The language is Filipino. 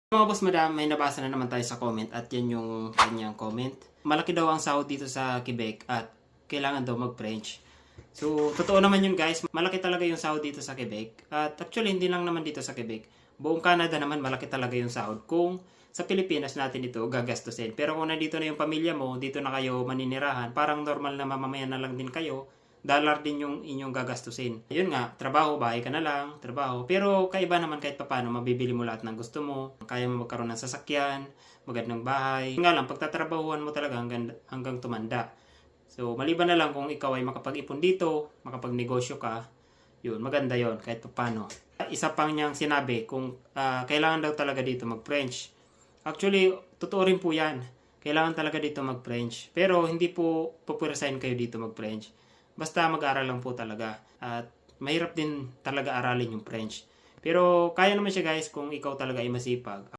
Mga boss madam, may nabasa na naman tayo sa comment at yan yung kanyang comment. Malaki daw ang sahod dito sa Quebec at kailangan daw mag-French. So, totoo naman yun guys. Malaki talaga yung sahod dito sa Quebec. At actually, hindi lang naman dito sa Quebec. Buong Canada naman malaki talaga yung sahod. Kung sa Pilipinas natin ito gagastusin. Pero kung nandito na yung pamilya mo, dito na kayo maninirahan, parang normal na mamamayan na lang din kayo. Dollar din yung inyong gagastusin. Yun nga, trabaho, bahay ka na lang, trabaho. Pero kaiba naman kahit papano, mabibili mo lahat ng gusto mo. Kaya mo magkaroon ng sasakyan, magandang bahay. Nga lang, pagtatrabahuan mo talaga hanggang tumanda. So, maliban na lang kung ikaw ay makapag-ipon dito, makapagnegosyo ka, yun, maganda yon kahit papano. Isa pang niyang sinabi kung kailangan daw talaga dito mag-French. Actually, totoo rin po yan. Kailangan talaga dito mag-French. Pero hindi po pupwersahin kayo dito mag-French. Basta mag-aral lang po talaga. At mahirap din talaga aralin yung French. Pero kaya naman siya guys kung ikaw talaga ay masipag.